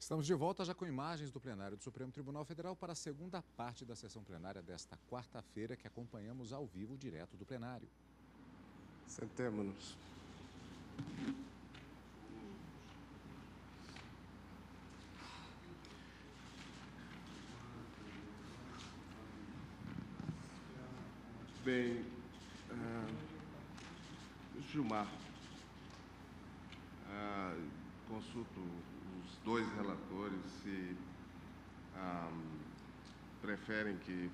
Estamos de volta já com imagens do plenário do Supremo Tribunal Federal para a segunda parte da sessão plenária desta quarta-feira, que acompanhamos ao vivo, direto do plenário. Sentemo-nos. Bem, Gilmar, consulto os dois relatores se preferem que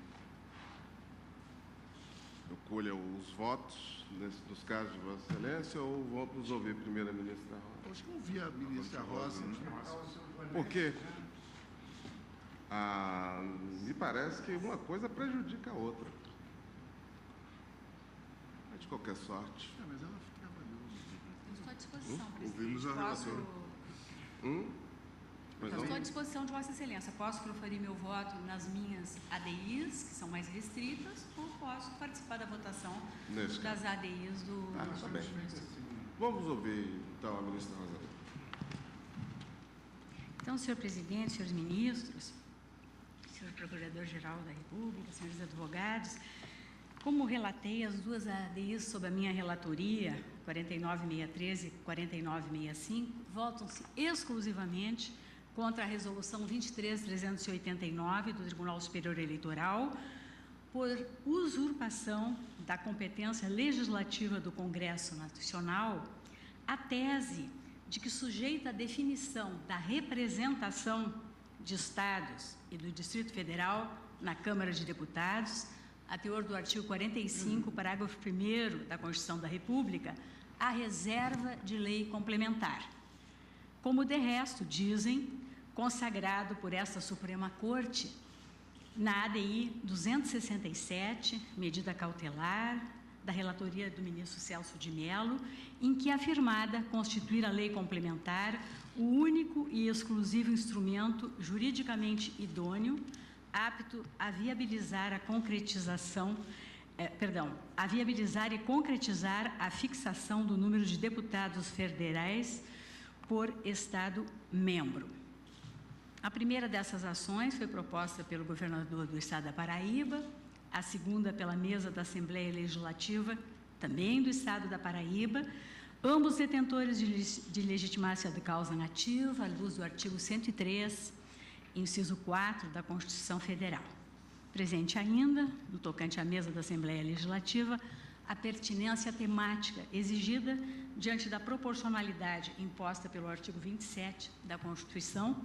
eu colha os votos nos casos de Vossa Excelência ou vamos ouvir primeiro a ministra Rosa? Acho que eu ouvi a ministra Rosa. Porque me parece que uma coisa prejudica a outra. De qualquer sorte. Mas ela trabalhou. Eu estou à disposição, presidente. Ouvimos a relatora. Estou à disposição de Vossa Excelência. Posso proferir meu voto nas minhas ADIs, que são mais restritas, ou posso participar da votação das ADIs do... Tá bem. Vamos ouvir, então, a ministra Rosa. Então, senhor presidente, senhores ministros, senhor procurador-geral da República, senhores advogados, como relatei, as duas ADIs sob a minha relatoria, 49.613 e 49.665, votam-se exclusivamente contra a Resolução 23.389 do Tribunal Superior Eleitoral por usurpação da competência legislativa do Congresso Nacional, a tese de que, sujeita à definição da representação de Estados e do Distrito Federal na Câmara de Deputados, a teor do artigo 45, parágrafo 1º da Constituição da República, a reserva de lei complementar. Como de resto, dizem, consagrado por esta Suprema Corte, na ADI 267, medida cautelar, da relatoria do ministro Celso de Mello, em que é afirmada constituir a lei complementar o único e exclusivo instrumento juridicamente idôneo apto a viabilizar a concretização, a viabilizar e concretizar a fixação do número de deputados federais por Estado membro. A primeira dessas ações foi proposta pelo governador do Estado da Paraíba, a segunda pela mesa da Assembleia Legislativa, também do Estado da Paraíba, ambos detentores de legitimação de causa nativa, à luz do artigo 103, inciso 4 da Constituição Federal. Presente ainda, no tocante à mesa da Assembleia Legislativa, a pertinência temática exigida diante da proporcionalidade imposta pelo artigo 27 da Constituição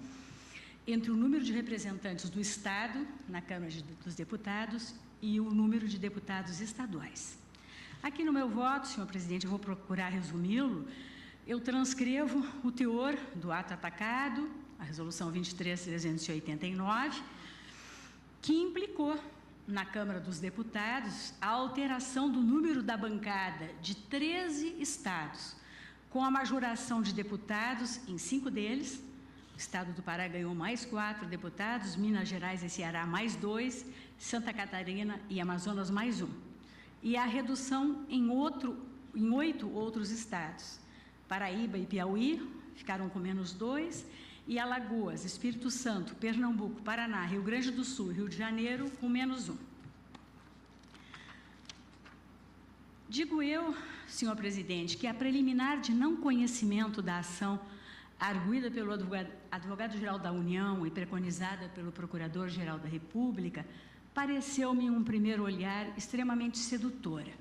entre o número de representantes do Estado na Câmara dos Deputados e o número de deputados estaduais. Aqui no meu voto, senhor presidente, eu vou procurar resumi-lo, eu transcrevo o teor do ato atacado, a Resolução 23.389, que implicou na Câmara dos Deputados a alteração do número da bancada de 13 estados, com a majoração de deputados em 5 deles. O Estado do Pará ganhou mais 4 deputados, Minas Gerais e Ceará mais 2, Santa Catarina e Amazonas mais 1. E a redução em 8 outros estados. Paraíba e Piauí ficaram com menos 2, e Alagoas, Espírito Santo, Pernambuco, Paraná, Rio Grande do Sul e Rio de Janeiro com menos 1. Digo eu, senhor presidente, que a preliminar de não conhecimento da ação arguida pelo advogado-geral da União e preconizada pelo procurador-geral da República, pareceu-me, em um primeiro olhar, extremamente sedutora,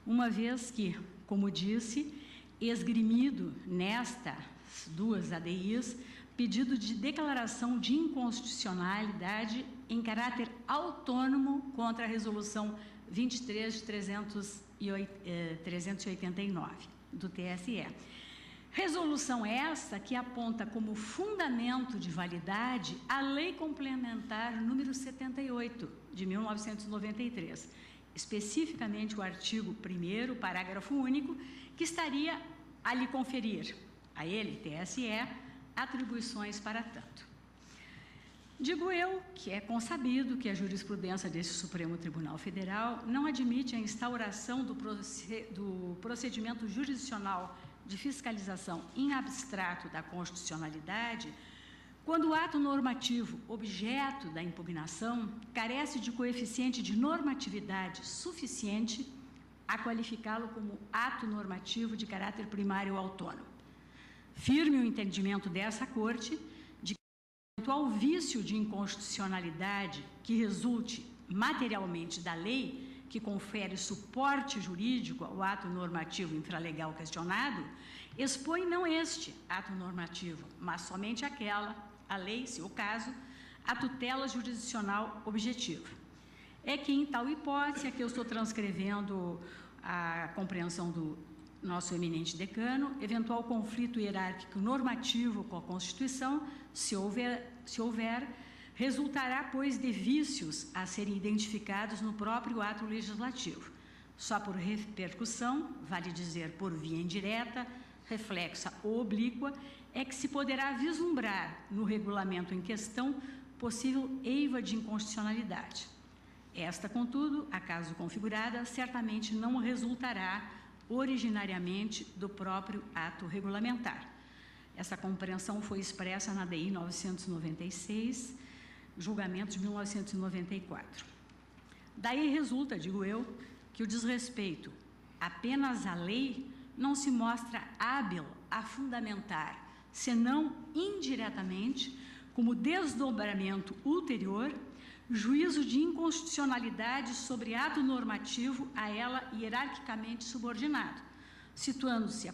uma vez que, como disse, esgrimido nestas duas ADIs, pedido de declaração de inconstitucionalidade em caráter autônomo contra a Resolução 23.389 do TSE. Resolução esta que aponta como fundamento de validade a Lei Complementar número 78, de 1993, especificamente o artigo 1º, parágrafo único, que estaria a lhe conferir, a ele, TSE, atribuições para tanto. Digo eu que é consabido que a jurisprudência desse Supremo Tribunal Federal não admite a instauração do procedimento jurisdicional de fiscalização em abstrato da constitucionalidade Quando o ato normativo, objeto da impugnação, carece de coeficiente de normatividade suficiente a qualificá-lo como ato normativo de caráter primário ou autônomo. Firme o entendimento dessa Corte de que o eventual vício de inconstitucionalidade que resulte materialmente da lei que confere suporte jurídico ao ato normativo infralegal questionado, expõe não este ato normativo, mas somente a lei, se o caso, a tutela jurisdicional objetiva. É que, em tal hipótese, aqui eu estou transcrevendo a compreensão do nosso eminente decano, eventual conflito hierárquico normativo com a Constituição, se houver, resultará, pois, de vícios a serem identificados no próprio ato legislativo. Só por repercussão, vale dizer por via indireta, reflexa ou oblíqua, é que se poderá vislumbrar no regulamento em questão possível eiva de inconstitucionalidade. Esta, contudo, acaso configurada, certamente não resultará originariamente do próprio ato regulamentar. Essa compreensão foi expressa na DI 996, julgamento de 1994. Daí resulta, digo eu, que o desrespeito apenas à lei não se mostra hábil a fundamentar, senão indiretamente, como desdobramento ulterior, juízo de inconstitucionalidade sobre ato normativo a ela hierarquicamente subordinado, situando-se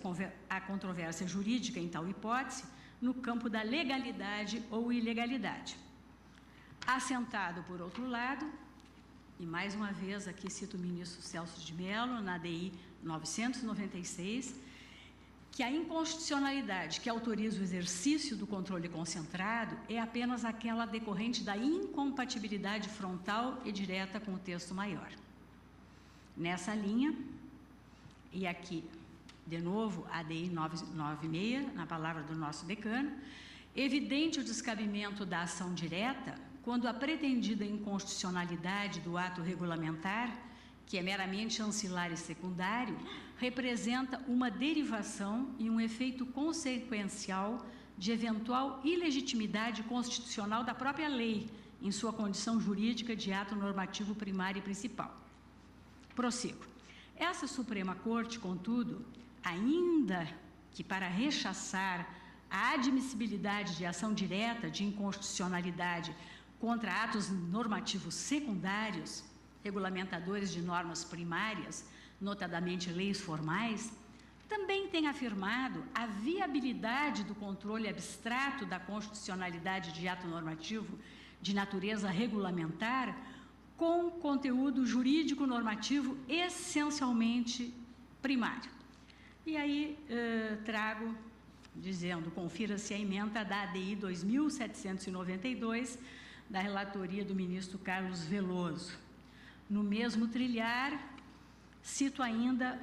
a controvérsia jurídica, em tal hipótese, no campo da legalidade ou ilegalidade. Assentado, por outro lado, e mais uma vez aqui cito o ministro Celso de Mello, na DI 996, que a inconstitucionalidade que autoriza o exercício do controle concentrado é apenas aquela decorrente da incompatibilidade frontal e direta com o texto maior. Nessa linha, e aqui, de novo, a DI 996, na palavra do nosso decano, evidente o descabimento da ação direta quando a pretendida inconstitucionalidade do ato regulamentar, que é meramente ancilar e secundário, representa uma derivação e um efeito consequencial de eventual ilegitimidade constitucional da própria lei, em sua condição jurídica de ato normativo primário e principal. Prossigo. Essa Suprema Corte, contudo, ainda que para rechaçar a admissibilidade de ação direta de inconstitucionalidade contra atos normativos secundários, regulamentadores de normas primárias, notadamente leis formais, também tem afirmado a viabilidade do controle abstrato da constitucionalidade de ato normativo de natureza regulamentar com conteúdo jurídico normativo essencialmente primário. E aí trago, dizendo, confira-se a emenda da ADI 2792, da relatoria do ministro Carlos Veloso. No mesmo trilhar, cito ainda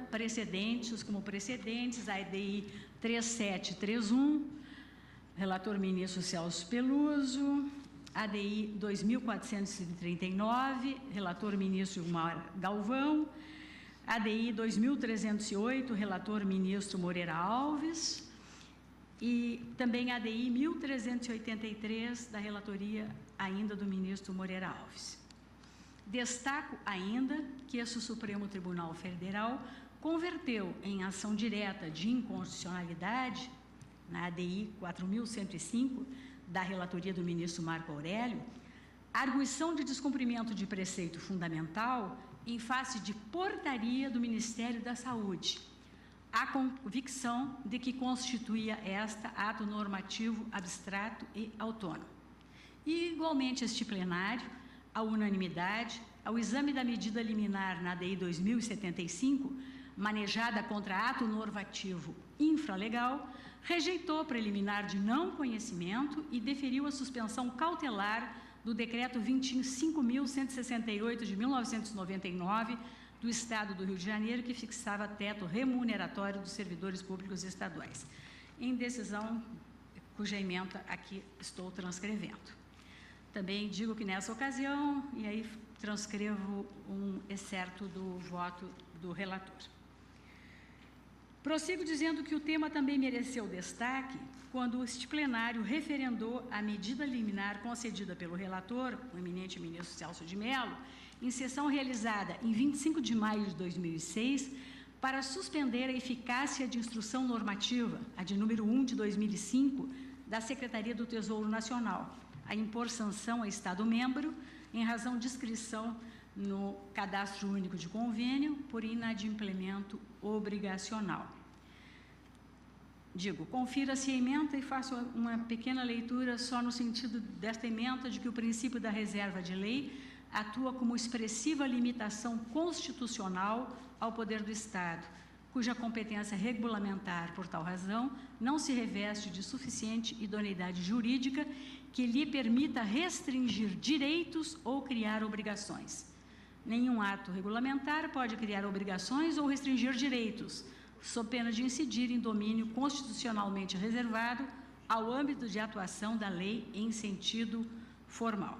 como precedentes, a ADI 3731, relator ministro Celso Peluso, ADI 2439, relator ministro Gilmar Galvão, ADI 2308, relator ministro Moreira Alves, e também ADI 1383, da relatoria ainda do ministro Moreira Alves. Destaco ainda que esse Supremo Tribunal Federal converteu em ação direta de inconstitucionalidade, na ADI 4105, da relatoria do ministro Marco Aurélio, a arguição de descumprimento de preceito fundamental em face de portaria do Ministério da Saúde, a convicção de que constituía esta ato normativo abstrato e autônomo. E, igualmente, este plenário, à unanimidade, ao exame da medida liminar na DI 2075, manejada contra ato normativo infralegal, rejeitou preliminar de não conhecimento e deferiu a suspensão cautelar do Decreto 25.168 de 1999 do Estado do Rio de Janeiro, que fixava teto remuneratório dos servidores públicos estaduais, em decisão cuja ementa aqui estou transcrevendo. Também digo que nessa ocasião, e aí transcrevo um excerto do voto do relator. Prossigo dizendo que o tema também mereceu destaque quando este plenário referendou a medida liminar concedida pelo relator, o eminente ministro Celso de Mello, em sessão realizada em 25 de maio de 2006, para suspender a eficácia de instrução normativa, a de número 1 de 2005, da Secretaria do Tesouro Nacional, a impor sanção a Estado-membro em razão de inscrição no Cadastro Único de Convênio por inadimplemento obrigacional. Confira-se a ementa e faço uma pequena leitura só no sentido desta ementa de que o princípio da reserva de lei atua como expressiva limitação constitucional ao poder do Estado, cuja competência regulamentar, por tal razão, não se reveste de suficiente idoneidade jurídica que lhe permita restringir direitos ou criar obrigações. Nenhum ato regulamentar pode criar obrigações ou restringir direitos, sob pena de incidir em domínio constitucionalmente reservado ao âmbito de atuação da lei em sentido formal.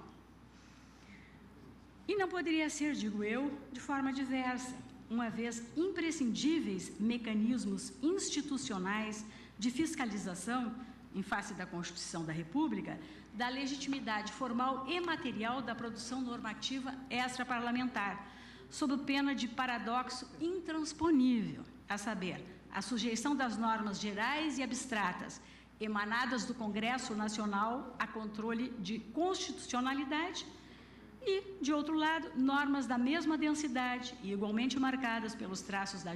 E não poderia ser, digo eu, de forma diversa, uma vez imprescindíveis mecanismos institucionais de fiscalização, em face da Constituição da República, da legitimidade formal e material da produção normativa extraparlamentar, sob pena de paradoxo intransponível, a saber, a sujeição das normas gerais e abstratas emanadas do Congresso Nacional a controle de constitucionalidade e, de outro lado, normas da mesma densidade e igualmente marcadas pelos traços da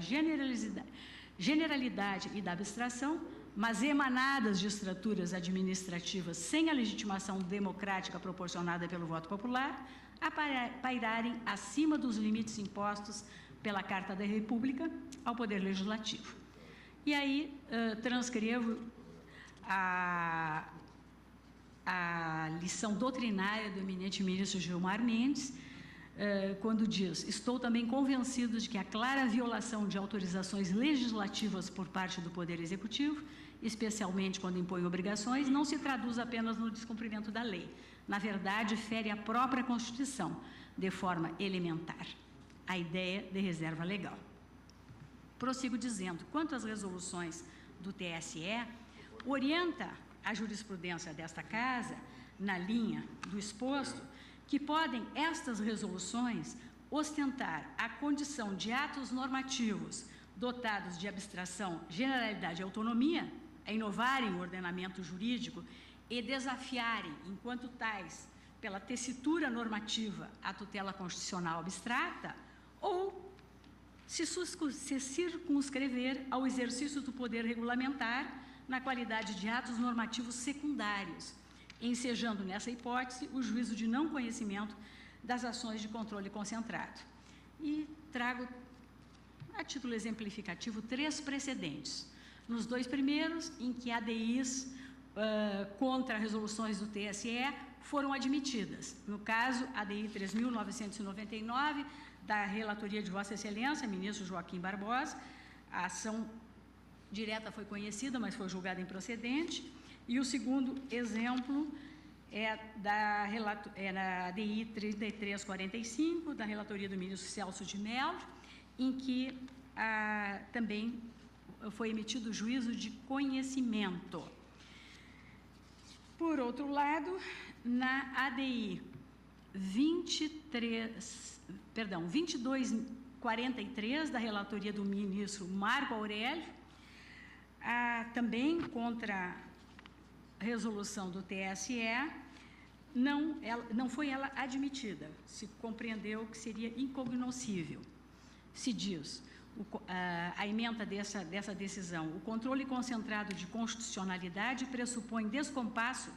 generalidade e da abstração, mas emanadas de estruturas administrativas sem a legitimação democrática proporcionada pelo voto popular, a pairarem acima dos limites impostos pela Carta da República ao Poder Legislativo. E aí transcrevo a lição doutrinária do eminente ministro Gilmar Mendes, quando diz: estou também convencido de que a clara violação de autorizações legislativas por parte do Poder Executivo, especialmente quando impõe obrigações, não se traduz apenas no descumprimento da lei. Na verdade, fere a própria Constituição, de forma elementar, a ideia de reserva legal. Prossigo dizendo, quanto às resoluções do TSE, orienta a jurisprudência desta Casa, na linha do exposto, que podem estas resoluções ostentar a condição de atos normativos dotados de abstração, generalidade e autonomia, a inovarem o ordenamento jurídico e desafiarem, enquanto tais, pela tessitura normativa, a tutela constitucional abstrata, ou se circunscrever ao exercício do poder regulamentar na qualidade de atos normativos secundários, ensejando nessa hipótese o juízo de não conhecimento das ações de controle concentrado. E trago, a título exemplificativo, 3 precedentes. Nos 2 primeiros, em que ADIs contra resoluções do TSE foram admitidas. No caso, ADI 3.999, da relatoria de Vossa Excelência, ministro Joaquim Barbosa, a ação direta foi conhecida, mas foi julgada improcedente. E o segundo exemplo é da ADI 3345, da relatoria do ministro Celso de Mello, em que também foi emitido o juízo de conhecimento. Por outro lado, na ADI 2243, da relatoria do ministro Marco Aurélio, também contra a resolução do TSE, não foi ela admitida, se compreendeu que seria incognoscível. Se diz, a ementa dessa decisão, o controle concentrado de constitucionalidade pressupõe descompasso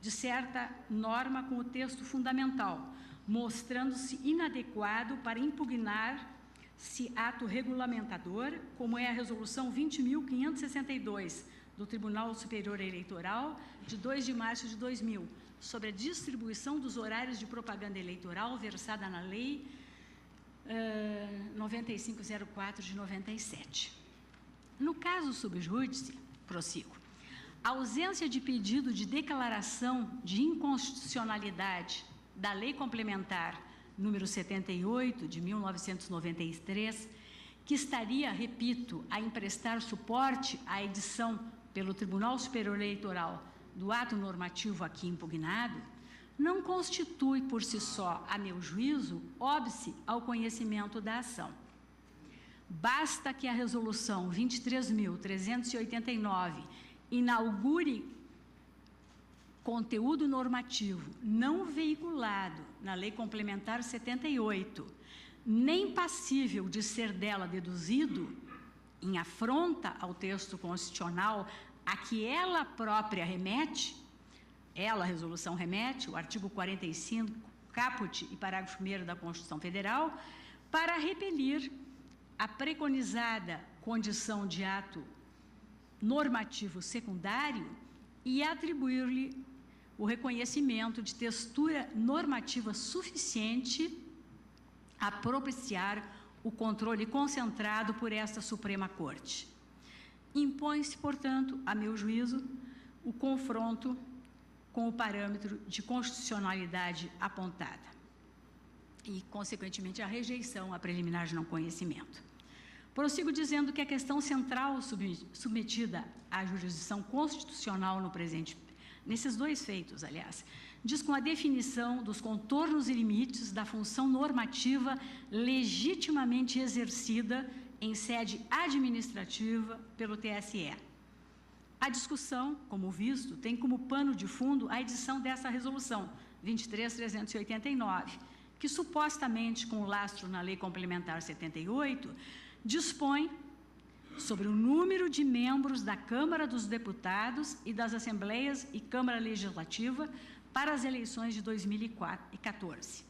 de certa norma com o texto fundamental, mostrando-se inadequado para impugnar-se ato regulamentador, como é a Resolução 20.562, do Tribunal Superior Eleitoral, de 2 de março de 2000, sobre a distribuição dos horários de propaganda eleitoral versada na Lei 9504 de 97. No caso sub júdice, prossigo, a ausência de pedido de declaração de inconstitucionalidade da Lei Complementar número 78 de 1993, que estaria, repito, a emprestar suporte à edição pelo Tribunal Superior Eleitoral do ato normativo aqui impugnado, não constitui por si só, a meu juízo, óbice ao conhecimento da ação. Basta que a resolução 23.389 inaugure conteúdo normativo não veiculado na Lei Complementar 78, nem passível de ser dela deduzido, em afronta ao texto constitucional a que ela própria remete, ela, a resolução remete, o artigo 45, caput e parágrafo 1º da Constituição Federal, para repelir a preconizada condição de ato normativo secundário e atribuir-lhe o reconhecimento de textura normativa suficiente a propiciar o controle concentrado por esta Suprema Corte. Impõe-se, portanto, a meu juízo, o confronto com o parâmetro de constitucionalidade apontada e, consequentemente, a rejeição à preliminar de não conhecimento. Prossigo dizendo que a questão central submetida à jurisdição constitucional no presente, nesses dois feitos, aliás, diz com a definição dos contornos e limites da função normativa legitimamente exercida em sede administrativa pelo TSE. A discussão, como visto, tem como pano de fundo a edição dessa resolução, 23.389, que supostamente, com o lastro na Lei Complementar 78, dispõe sobre o número de membros da Câmara dos Deputados e das Assembleias e Câmara Legislativa para as eleições de 2014.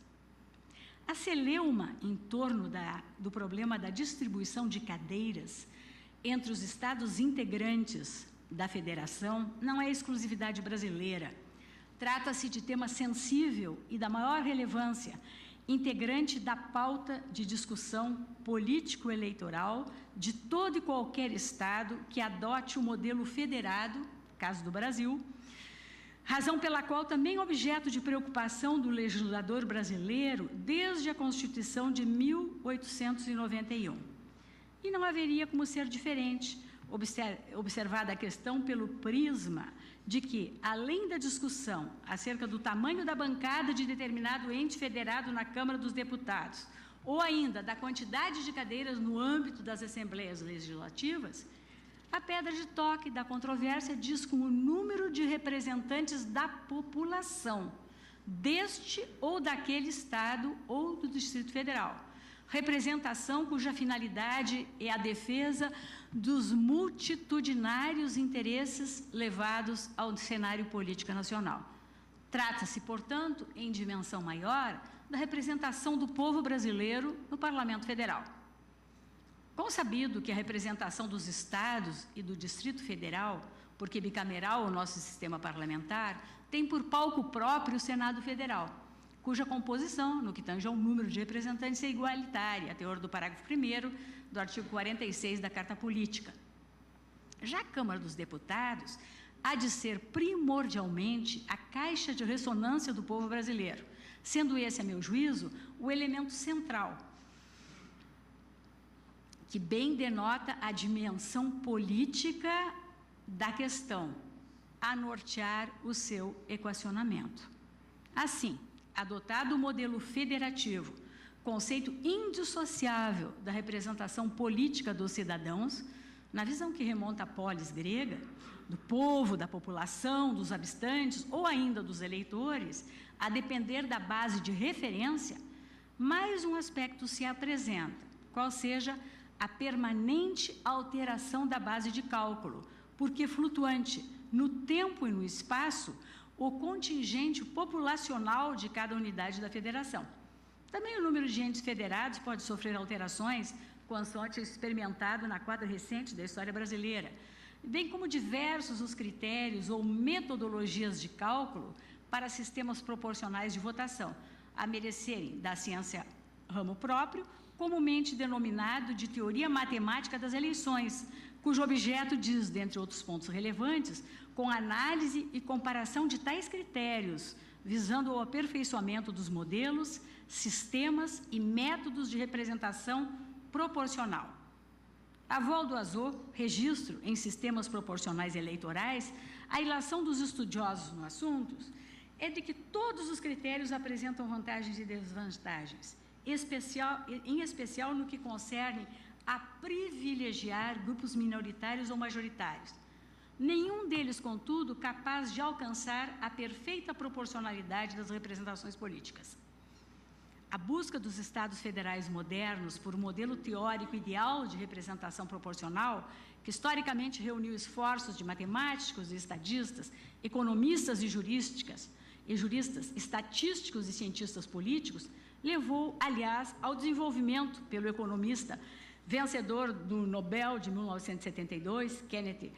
A celeuma em torno do problema da distribuição de cadeiras entre os estados integrantes da Federação não é exclusividade brasileira. Trata-se de tema sensível e da maior relevância, integrante da pauta de discussão político-eleitoral de todo e qualquer Estado que adote o modelo federado, caso do Brasil, razão pela qual também objeto de preocupação do legislador brasileiro desde a Constituição de 1891. E não haveria como ser diferente, observada a questão pelo prisma de que, além da discussão acerca do tamanho da bancada de determinado ente federado na Câmara dos Deputados, ou ainda da quantidade de cadeiras no âmbito das Assembleias Legislativas, a pedra de toque da controvérsia diz com o número de representantes da população deste ou daquele Estado ou do Distrito Federal, representação cuja finalidade é a defesa dos multitudinários interesses levados ao cenário político nacional. Trata-se, portanto, em dimensão maior, da representação do povo brasileiro no Parlamento Federal. Consabido que a representação dos Estados e do Distrito Federal, porque bicameral o nosso sistema parlamentar, tem por palco próprio o Senado Federal, cuja composição, no que tange ao número de representantes, é igualitária, a teor do parágrafo 1º do artigo 46 da Carta Política. Já a Câmara dos Deputados há de ser primordialmente a caixa de ressonância do povo brasileiro, sendo esse, a meu juízo, o elemento central, que bem denota a dimensão política da questão, a nortear o seu equacionamento. Assim, adotado o modelo federativo, conceito indissociável da representação política dos cidadãos, na visão que remonta à polis grega, do povo, da população, dos habitantes ou ainda dos eleitores, a depender da base de referência, mais um aspecto se apresenta, qual seja a permanente alteração da base de cálculo, porque flutuante no tempo e no espaço o contingente populacional de cada unidade da federação. Também o número de entes federados pode sofrer alterações, consoante experimentado na quadra recente da história brasileira, bem como diversos os critérios ou metodologias de cálculo para sistemas proporcionais de votação, a merecerem da ciência ramo próprio, comumente denominado de teoria matemática das eleições, cujo objeto diz, dentre outros pontos relevantes, com análise e comparação de tais critérios, visando ao aperfeiçoamento dos modelos, sistemas e métodos de representação proporcional. A vol do ASO, registro em sistemas proporcionais eleitorais, a ilação dos estudiosos no assunto é de que todos os critérios apresentam vantagens e desvantagens, em especial no que concerne a privilegiar grupos minoritários ou majoritários. Nenhum deles, contudo, capaz de alcançar a perfeita proporcionalidade das representações políticas. A busca dos Estados federais modernos por um modelo teórico ideal de representação proporcional, que historicamente reuniu esforços de matemáticos e estadistas, economistas e juristas, estatísticos e cientistas políticos, levou, aliás, ao desenvolvimento pelo economista vencedor do Nobel de 1972, Kenneth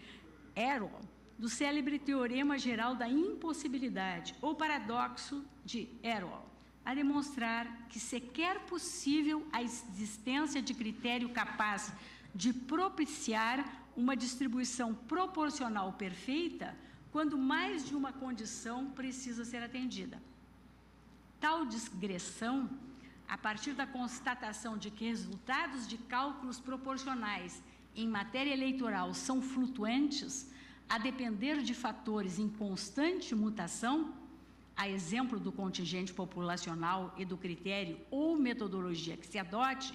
Arrow, do célebre Teorema Geral da Impossibilidade, ou paradoxo de Arrow, a demonstrar que sequer possível a existência de critério capaz de propiciar uma distribuição proporcional perfeita quando mais de uma condição precisa ser atendida. Tal digressão, a partir da constatação de que resultados de cálculos proporcionais em matéria eleitoral são flutuantes, a depender de fatores em constante mutação, a exemplo do contingente populacional e do critério ou metodologia que se adote,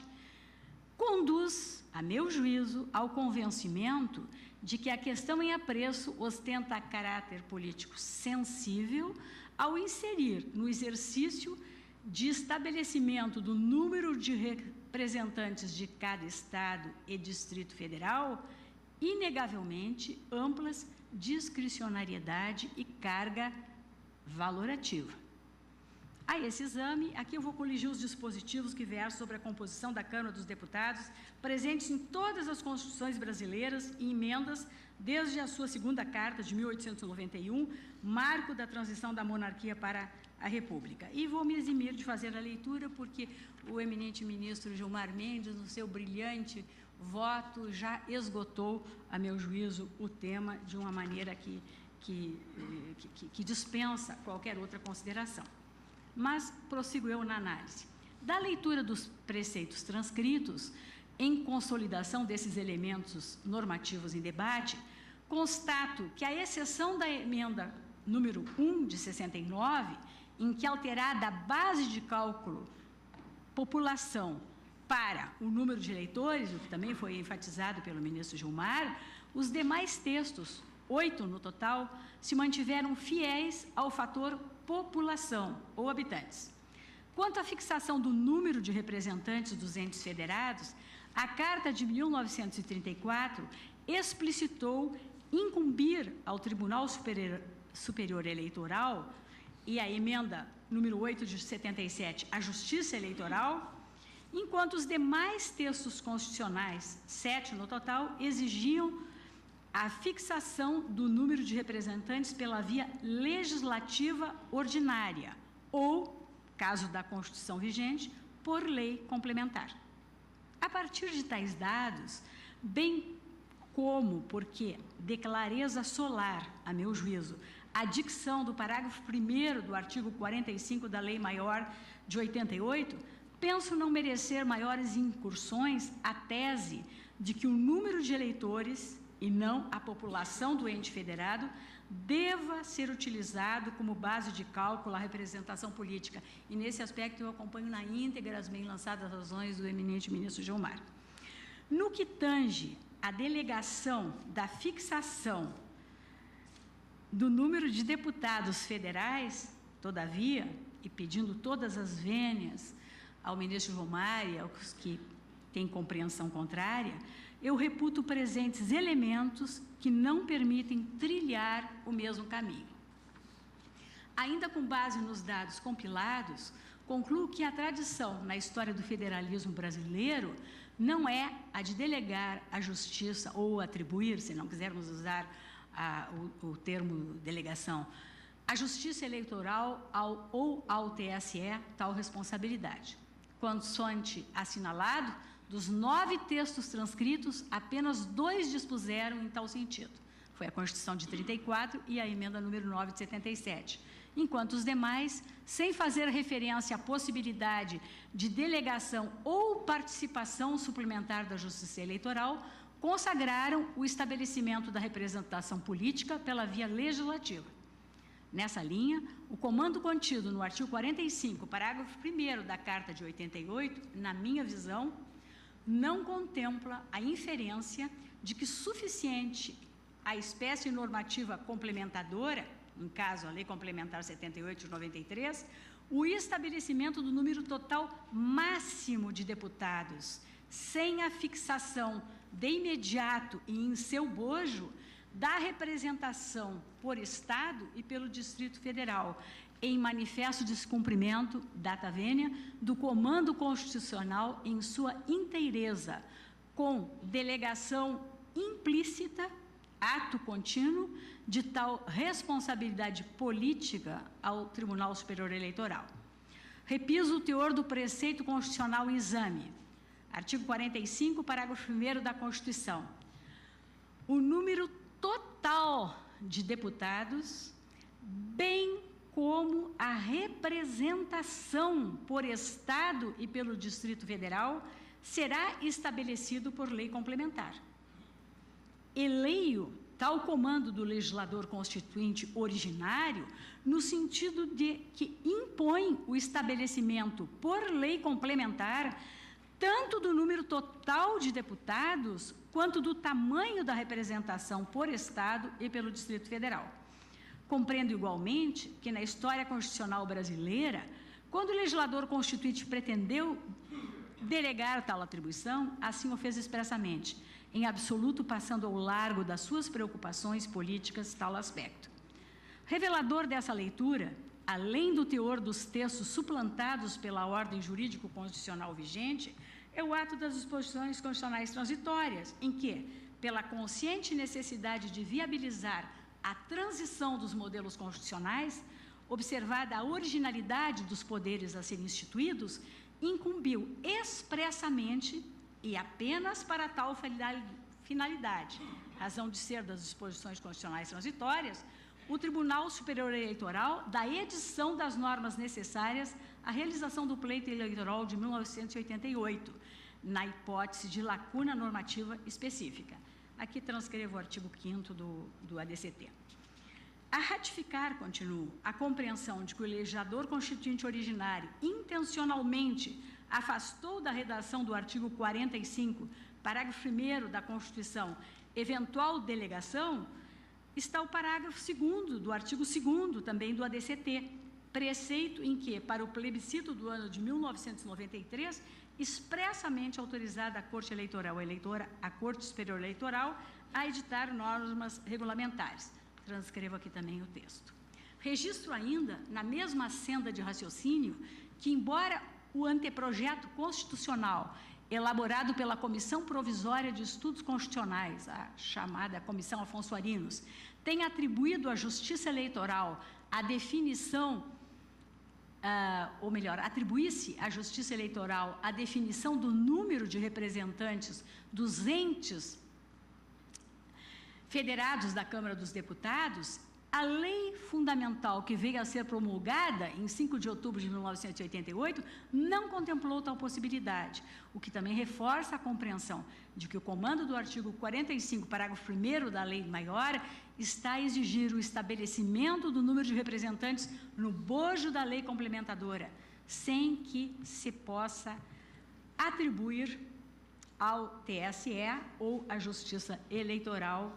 conduz, a meu juízo, ao convencimento de que a questão em apreço ostenta caráter político sensível ao inserir no exercício de estabelecimento do número de representantes de cada Estado e Distrito Federal, inegavelmente amplas discricionariedade e carga valorativa. A esse exame, aqui eu vou coligir os dispositivos que versam sobre a composição da Câmara dos Deputados, presentes em todas as constituições brasileiras e emendas desde a sua segunda carta de 1891, marco da transição da monarquia para a República. E vou me eximir de fazer a leitura, porque o eminente ministro Gilmar Mendes, no seu brilhante voto, já esgotou, a meu juízo, o tema de uma maneira que dispensa qualquer outra consideração. Mas prossigo eu na análise. Da leitura dos preceitos transcritos, em consolidação desses elementos normativos em debate, constato que, à exceção da emenda número 1 de 69, em que alterada a base de cálculo população para o número de eleitores, o que também foi enfatizado pelo ministro Gilmar, os demais textos, 8 no total, se mantiveram fiéis ao fator população ou habitantes. Quanto à fixação do número de representantes dos entes federados, a Carta de 1934 explicitou incumbir ao Tribunal Superior Eleitoral e a emenda número 8 de 77, a Justiça Eleitoral, enquanto os demais textos constitucionais, 7 no total, exigiam a fixação do número de representantes pela via legislativa ordinária ou, caso da Constituição vigente, por lei complementar. A partir de tais dados, bem como porque de clareza solar, a meu juízo, a dicção do parágrafo 1º do artigo 45 da Lei Maior de 88, penso não merecer maiores incursões a tese de que o número de eleitores e não a população do ente federado, deva ser utilizado como base de cálculo à representação política. E, nesse aspecto, eu acompanho na íntegra as bem lançadas razões do eminente ministro Gilmar. No que tange à delegação da fixação do número de deputados federais, todavia, e pedindo todas as vênias ao ministro Gilmar e aos que têm compreensão contrária, eu reputo presentes elementos que não permitem trilhar o mesmo caminho. Ainda com base nos dados compilados, concluo que a tradição na história do federalismo brasileiro não é a de delegar à justiça ou atribuir, se não quisermos usar o termo delegação, à justiça eleitoral ou ao TSE tal responsabilidade. Consoante assinalado, dos 9 textos transcritos, apenas 2 dispuseram em tal sentido. Foi a Constituição de 34 e a emenda número 9 de 77. Enquanto os demais, sem fazer referência à possibilidade de delegação ou participação suplementar da Justiça Eleitoral, consagraram o estabelecimento da representação política pela via legislativa. Nessa linha, o comando contido no artigo 45, parágrafo 1º da Carta de 88, na minha visão, não contempla a inferência de que suficiente a espécie normativa complementadora, em caso a Lei Complementar 78 de 93, o estabelecimento do número total máximo de deputados, sem a fixação de imediato e em seu bojo da representação por Estado e pelo Distrito Federal, em manifesto descumprimento, data vênia, do comando constitucional em sua inteireza, com delegação implícita, ato contínuo, de tal responsabilidade política ao Tribunal Superior Eleitoral. Repiso o teor do preceito constitucional em exame. Artigo 45, parágrafo 1º da Constituição. O número total de deputados, bem como a representação por Estado e pelo Distrito Federal, será estabelecido por lei complementar. Eleio tal comando do legislador constituinte originário, no sentido de que impõe o estabelecimento por lei complementar tanto do número total de deputados, quanto do tamanho da representação por Estado e pelo Distrito Federal. Compreendo igualmente que na história constitucional brasileira, quando o legislador constituinte pretendeu delegar tal atribuição, assim o fez expressamente, em absoluto passando ao largo das suas preocupações políticas tal aspecto. Revelador dessa leitura, além do teor dos textos suplantados pela ordem jurídico-constitucional vigente, é o ato das disposições constitucionais transitórias, em que, pela consciente necessidade de viabilizar a transição dos modelos constitucionais, observada a originalidade dos poderes a serem instituídos, incumbiu expressamente e apenas para tal finalidade, razão de ser das disposições constitucionais transitórias, o Tribunal Superior Eleitoral da edição das normas necessárias à realização do pleito eleitoral de 1988, na hipótese de lacuna normativa específica. Aqui transcrevo o artigo 5º do ADCT. A ratificar, continuo, a compreensão de que o legislador constituinte originário intencionalmente afastou da redação do artigo 45, parágrafo 1º da Constituição, eventual delegação, está o parágrafo 2º do artigo 2º também do ADCT, preceito em que, para o plebiscito do ano de 1993, expressamente autorizada a Corte Eleitoral a Corte Superior Eleitoral a editar normas regulamentares. Transcrevo aqui também o texto. Registro ainda, na mesma senda de raciocínio, que, embora o anteprojeto constitucional elaborado pela Comissão Provisória de Estudos Constitucionais, a chamada Comissão Afonso Arinos, tem atribuído à Justiça Eleitoral a definição, ou melhor, atribuísse à Justiça Eleitoral a definição do número de representantes dos entes federados da Câmara dos Deputados, a lei fundamental que veio a ser promulgada em 5 de outubro de 1988 não contemplou tal possibilidade, o que também reforça a compreensão de que o comando do artigo 45, parágrafo 1º da Lei Maior está a exigir o estabelecimento do número de representantes no bojo da lei complementadora, sem que se possa atribuir ao TSE ou à Justiça Eleitoral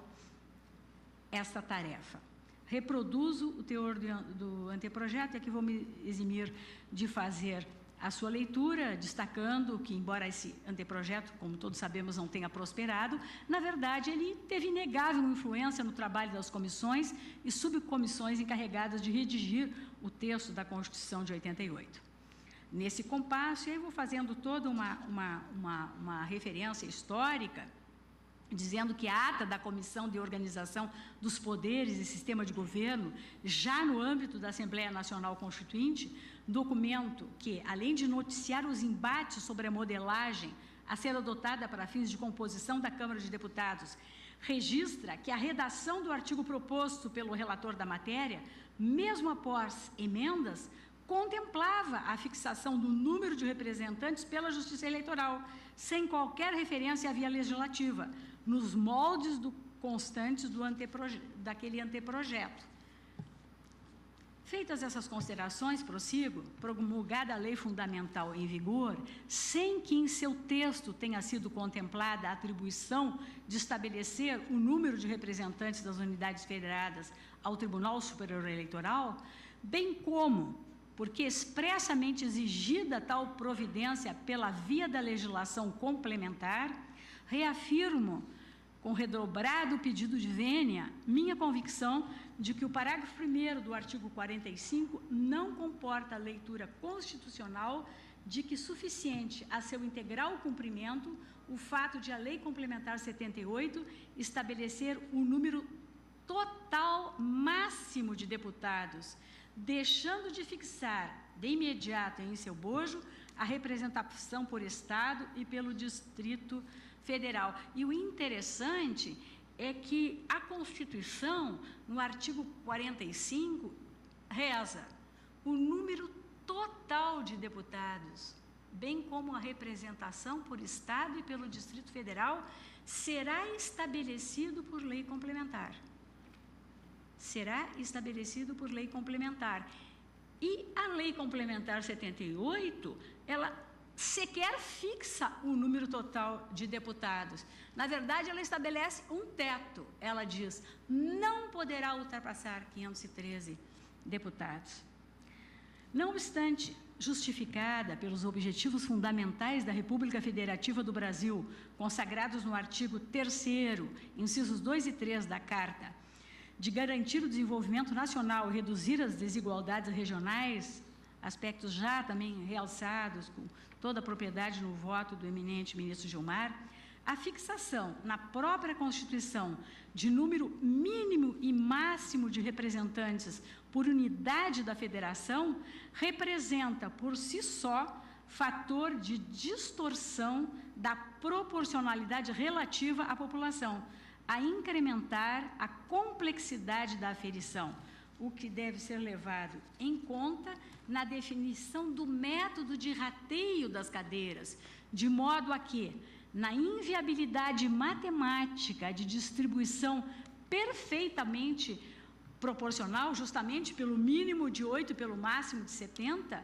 esta tarefa. Reproduzo o teor do anteprojeto e aqui vou me eximir de fazer a sua leitura, destacando que, embora esse anteprojeto, como todos sabemos, não tenha prosperado, na verdade, ele teve inegável influência no trabalho das comissões e subcomissões encarregadas de redigir o texto da Constituição de 88. Nesse compasso, eu vou fazendo toda uma referência histórica, dizendo que a ata da Comissão de Organização dos Poderes e Sistema de Governo, já no âmbito da Assembleia Nacional Constituinte, documento que, além de noticiar os embates sobre a modelagem a ser adotada para fins de composição da Câmara de Deputados, registra que a redação do artigo proposto pelo relator da matéria, mesmo após emendas, contemplava a fixação do número de representantes pela Justiça Eleitoral, sem qualquer referência à via legislativa, nos moldes constantes daquele anteprojeto. Feitas essas considerações, prossigo, promulgada a lei fundamental em vigor, sem que em seu texto tenha sido contemplada a atribuição de estabelecer o número de representantes das unidades federadas ao Tribunal Superior Eleitoral, bem como porque expressamente exigida tal providência pela via da legislação complementar, reafirmo, com redobrado pedido de vênia, minha convicção de que o parágrafo 1º do artigo 45 não comporta a leitura constitucional de que suficiente a seu integral cumprimento o fato de a Lei Complementar 78 estabelecer o número total máximo de deputados, deixando de fixar de imediato em seu bojo a representação por Estado e pelo Distrito Federal. E o interessante é que a Constituição, no artigo 45, reza: o número total de deputados, bem como a representação por Estado e pelo Distrito Federal, será estabelecido por lei complementar. Será estabelecido por lei complementar. E a Lei Complementar 78, ela sequer fixa o número total de deputados. Na verdade, ela estabelece um teto. Ela diz: não poderá ultrapassar 513 deputados. Não obstante, justificada pelos objetivos fundamentais da República Federativa do Brasil, consagrados no artigo 3º, incisos 2 e 3 da Carta, de garantir o desenvolvimento nacional e reduzir as desigualdades regionais, aspectos já também realçados com toda a propriedade no voto do eminente ministro Gilmar, a fixação na própria Constituição de número mínimo e máximo de representantes por unidade da federação representa por si só fator de distorção da proporcionalidade relativa à população, a incrementar a complexidade da aferição, o que deve ser levado em conta na definição do método de rateio das cadeiras, de modo a que, na inviabilidade matemática de distribuição perfeitamente proporcional, justamente pelo mínimo de 8 e pelo máximo de 70,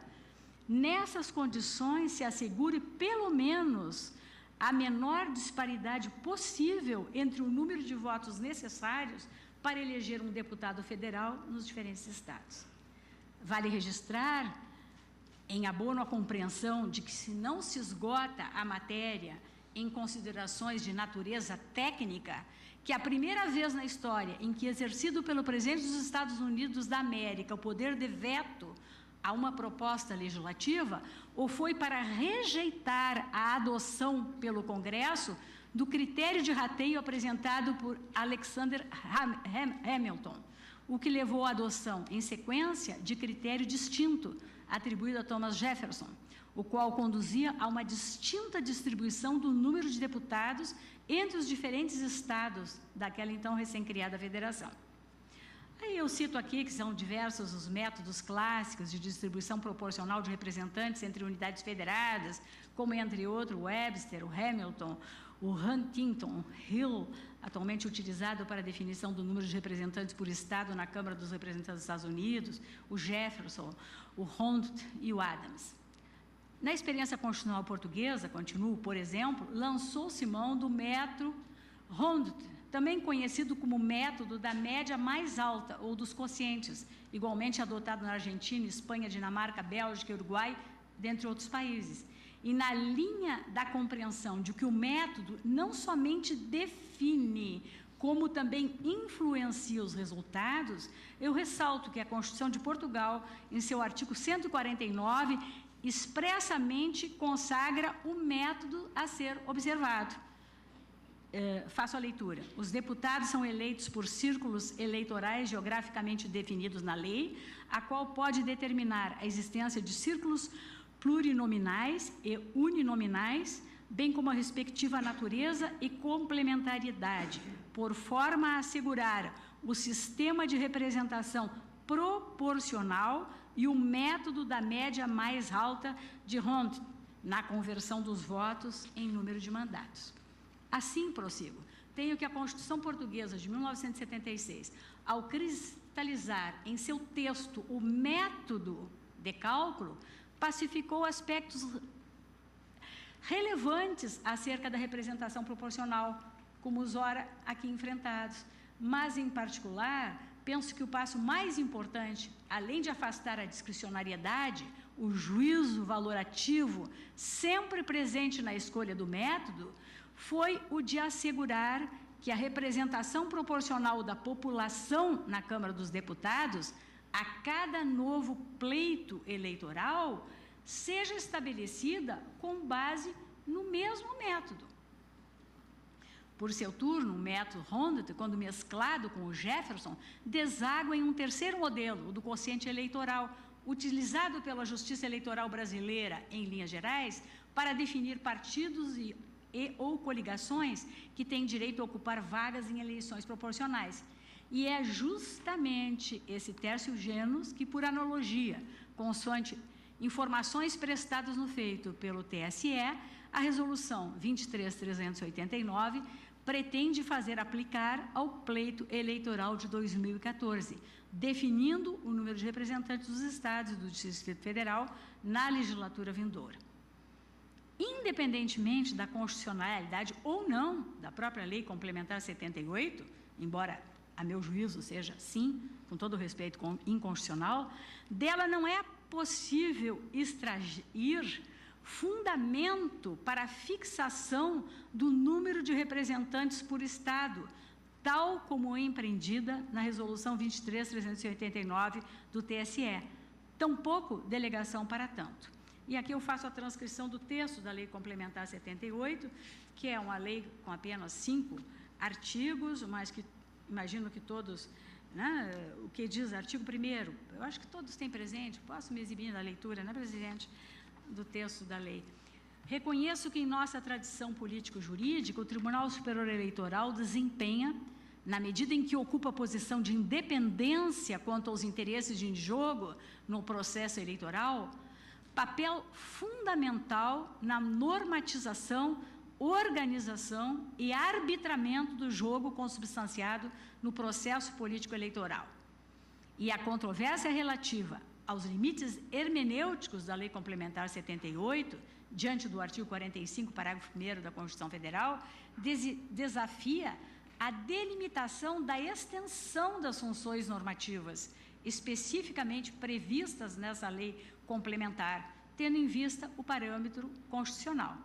nessas condições se assegure pelo menos a menor disparidade possível entre o número de votos necessários para eleger um deputado federal nos diferentes estados. Vale registrar, em abono à compreensão de que, se não se esgota a matéria em considerações de natureza técnica, que a primeira vez na história em que, exercido pelo presidente dos Estados Unidos da América, o poder de veto a uma proposta legislativa, ou foi para rejeitar a adoção pelo Congresso do critério de rateio apresentado por Alexander Hamilton, o que levou à adoção, em sequência, de critério distinto, atribuído a Thomas Jefferson, o qual conduzia a uma distinta distribuição do número de deputados entre os diferentes estados daquela então recém-criada federação. Aí eu cito aqui que são diversos os métodos clássicos de distribuição proporcional de representantes entre unidades federadas, como, entre outros, o Webster, o Hamilton, o Huntington Hill, atualmente utilizado para a definição do número de representantes por Estado na Câmara dos Representantes dos Estados Unidos, o Jefferson, o Hunt e o Adams. Na experiência constitucional portuguesa, continuo, por exemplo, lançou-se mão do método Hunt, também conhecido como método da média mais alta ou dos quocientes, igualmente adotado na Argentina, Espanha, Dinamarca, Bélgica e Uruguai, dentre outros países. E na linha da compreensão de que o método não somente define, como também influencia os resultados, eu ressalto que a Constituição de Portugal, em seu artigo 149, expressamente consagra o método a ser observado. Faço a leitura. Os deputados são eleitos por círculos eleitorais geograficamente definidos na lei, a qual pode determinar a existência de círculos plurinominais e uninominais, bem como a respectiva natureza e complementariedade, por forma a assegurar o sistema de representação proporcional e o método da média mais alta de Hunt, na conversão dos votos em número de mandatos. Assim, prossigo, tenho que a Constituição Portuguesa de 1976, ao cristalizar em seu texto o método de cálculo, pacificou aspectos relevantes acerca da representação proporcional, como os ora aqui enfrentados. Mas, em particular, penso que o passo mais importante, além de afastar a discricionariedade, o juízo valorativo, sempre presente na escolha do método, foi o de assegurar que a representação proporcional da população na Câmara dos Deputados, a cada novo pleito eleitoral, seja estabelecida com base no mesmo método. Por seu turno, o método Rondet, quando mesclado com o Jefferson, deságua em um terceiro modelo, o do quociente eleitoral, utilizado pela Justiça Eleitoral Brasileira, em linhas gerais, para definir partidos ou coligações que têm direito a ocupar vagas em eleições proporcionais. E é justamente esse tercio genus que, por analogia, consoante informações prestadas no feito pelo TSE, a Resolução 23.389 pretende fazer aplicar ao pleito eleitoral de 2014, definindo o número de representantes dos estados e do Distrito Federal na legislatura vindoura. Independentemente da constitucionalidade ou não da própria Lei Complementar 78, embora, a meu juízo, seja, sim, com todo o respeito, inconstitucional, dela não é possível extrair fundamento para a fixação do número de representantes por Estado, tal como empreendida na Resolução 23.389 do TSE. Tampouco delegação para tanto. E aqui eu faço a transcrição do texto da Lei Complementar 78, que é uma lei com apenas 5 artigos, mas que imagino que todos, né, o que diz artigo 1º, eu acho que todos têm presente, posso me exibir na leitura, né, presidente, do texto da lei. Reconheço que em nossa tradição político-jurídica, o Tribunal Superior Eleitoral desempenha, na medida em que ocupa a posição de independência quanto aos interesses em jogo no processo eleitoral, papel fundamental na normatização, organização e arbitramento do jogo consubstanciado no processo político eleitoral. E a controvérsia relativa aos limites hermenêuticos da Lei Complementar 78, diante do artigo 45, parágrafo 1º da Constituição Federal, desafia a delimitação da extensão das funções normativas, especificamente previstas nessa lei complementar, tendo em vista o parâmetro constitucional.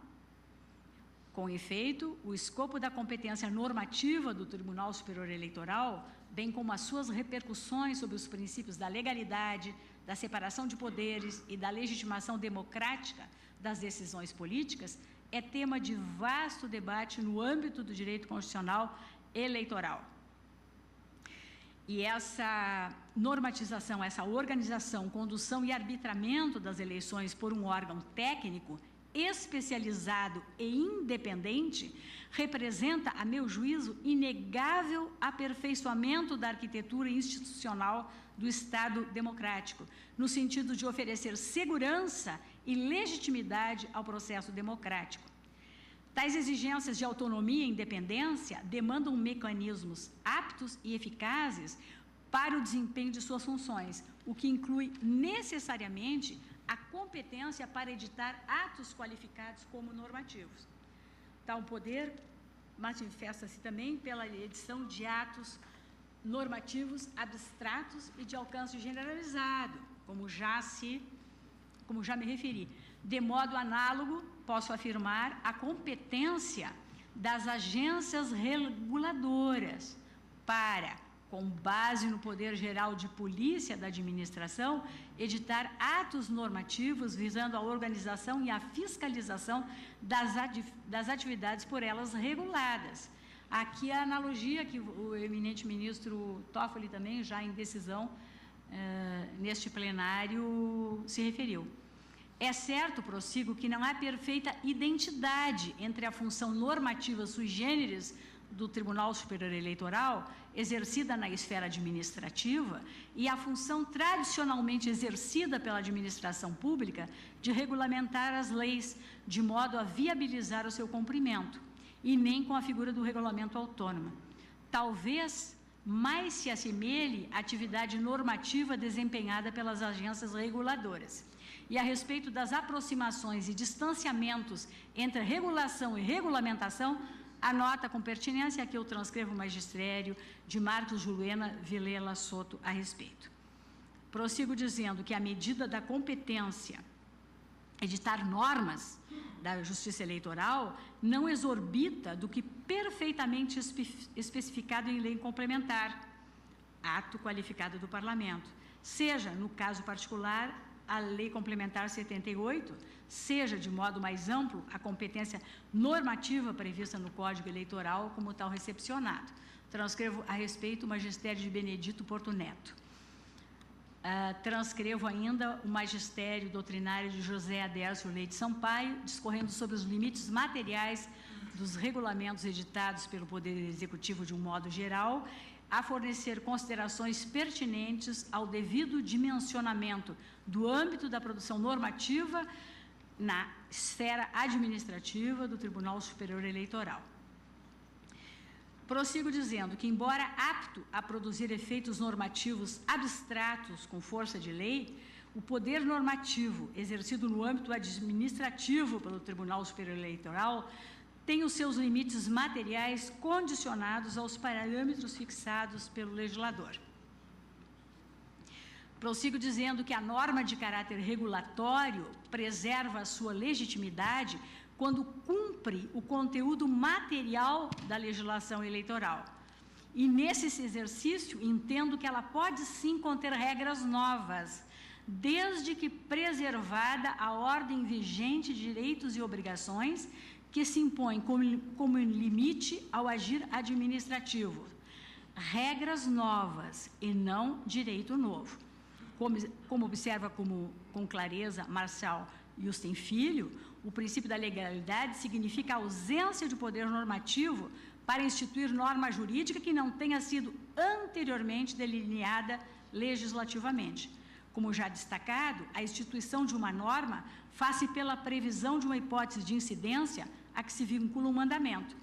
Com efeito, o escopo da competência normativa do Tribunal Superior Eleitoral, bem como as suas repercussões sobre os princípios da legalidade, da separação de poderes e da legitimação democrática das decisões políticas, é tema de vasto debate no âmbito do direito constitucional eleitoral. E essa normatização, essa organização, condução e arbitramento das eleições por um órgão técnico, especializado e independente, representa, a meu juízo, inegável aperfeiçoamento da arquitetura institucional do Estado democrático, no sentido de oferecer segurança e legitimidade ao processo democrático. Tais exigências de autonomia e independência demandam mecanismos aptos e eficazes para o desempenho de suas funções, o que inclui necessariamente a competência para editar atos qualificados como normativos. Tal poder manifesta-se também pela edição de atos normativos abstratos e de alcance generalizado, como já me referi. De modo análogo, posso afirmar a competência das agências reguladoras para, com base no poder geral de polícia da administração, editar atos normativos visando a organização e a fiscalização das atividades por elas reguladas. Aqui a analogia que o eminente ministro Toffoli também, já em decisão neste plenário, se referiu. É certo, prossigo, que não há perfeita identidade entre a função normativa sui generis do Tribunal Superior Eleitoral, exercida na esfera administrativa, e a função tradicionalmente exercida pela administração pública de regulamentar as leis, de modo a viabilizar o seu cumprimento. e nem com a figura do regulamento autônomo. Talvez mais se assemelhe à atividade normativa desempenhada pelas agências reguladoras. E a respeito das aproximações e distanciamentos entre regulação e regulamentação, anota com pertinência, aqui eu transcrevo o magistério de Marcos Juliana Vilela Soto a respeito. Prossigo dizendo que a medida da competência editar normas da Justiça Eleitoral não exorbita do que perfeitamente especificado em lei complementar, ato qualificado do Parlamento, seja, no caso particular, a Lei Complementar 78, seja, de modo mais amplo, a competência normativa prevista no Código Eleitoral como tal recepcionado. Transcrevo a respeito o magistério de Benedito Porto Neto. Transcrevo ainda o magistério doutrinário de José Adércio Leite Sampaio, discorrendo sobre os limites materiais dos regulamentos editados pelo Poder Executivo de um modo geral, a fornecer considerações pertinentes ao devido dimensionamento do âmbito da produção normativa na esfera administrativa do Tribunal Superior Eleitoral. Prossigo dizendo que, embora apto a produzir efeitos normativos abstratos com força de lei, o poder normativo exercido no âmbito administrativo pelo Tribunal Superior Eleitoral tem os seus limites materiais condicionados aos parâmetros fixados pelo legislador. Prossigo dizendo que a norma de caráter regulatório preserva a sua legitimidade quando cumpre o conteúdo material da legislação eleitoral. E nesse exercício, entendo que ela pode sim conter regras novas, desde que preservada a ordem vigente de direitos e obrigações que se impõe como limite ao agir administrativo. Regras novas e não direito novo. Como observa com clareza Marcial Yusten Filho, o princípio da legalidade significa a ausência de poder normativo para instituir norma jurídica que não tenha sido anteriormente delineada legislativamente. Como já destacado, a instituição de uma norma faz-se pela previsão de uma hipótese de incidência a que se vincula um mandamento.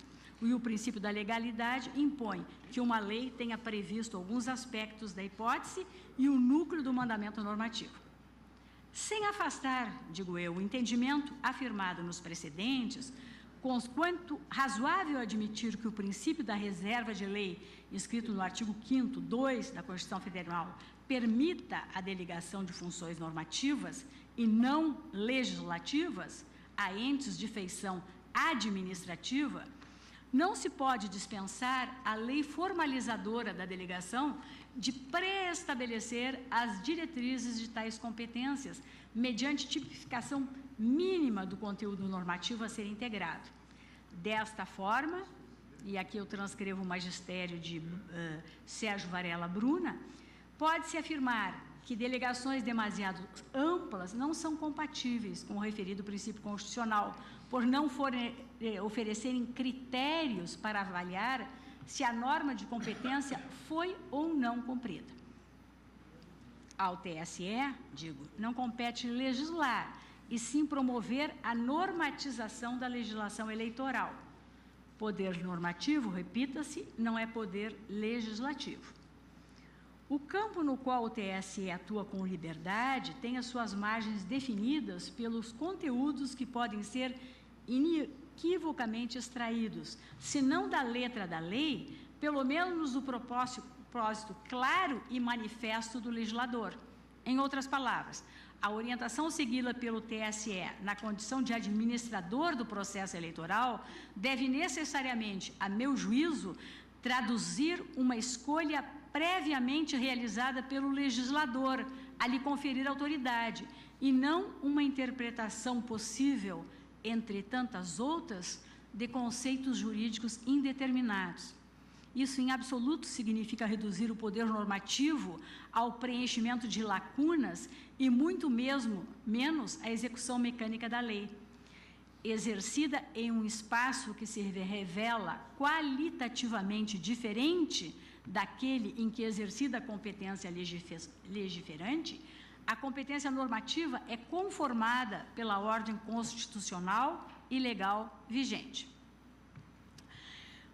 E o princípio da legalidade impõe que uma lei tenha previsto alguns aspectos da hipótese e o núcleo do mandamento normativo. Sem afastar, digo eu, o entendimento afirmado nos precedentes, conquanto razoável admitir que o princípio da reserva de lei, inscrito no artigo 5º, 2 da Constituição Federal, permita a delegação de funções normativas e não legislativas a entes de feição administrativa, não se pode dispensar a lei formalizadora da delegação de pré-estabelecer as diretrizes de tais competências, mediante tipificação mínima do conteúdo normativo a ser integrado. Desta forma, e aqui eu transcrevo o magistério de Sérgio Varela Bruna, pode-se afirmar que delegações demasiado amplas não são compatíveis com o referido princípio constitucional, por não oferecerem critérios para avaliar se a norma de competência foi ou não cumprida. Ao TSE, digo, não compete legislar, e sim promover a normatização da legislação eleitoral. Poder normativo, repita-se, não é poder legislativo. O campo no qual o TSE atua com liberdade tem as suas margens definidas pelos conteúdos que podem ser inequivocamente extraídos, se não da letra da lei, pelo menos do propósito claro e manifesto do legislador. Em outras palavras, a orientação seguida pelo TSE na condição de administrador do processo eleitoral deve necessariamente, a meu juízo, traduzir uma escolha previamente realizada pelo legislador a lhe conferir autoridade, e não uma interpretação possível, entre tantas outras, de conceitos jurídicos indeterminados. Isso, em absoluto, significa reduzir o poder normativo ao preenchimento de lacunas e muito menos a execução mecânica da lei, exercida em um espaço que se revela qualitativamente diferente daquele em que é exercida a competência legiferante. A competência normativa é conformada pela ordem constitucional e legal vigente.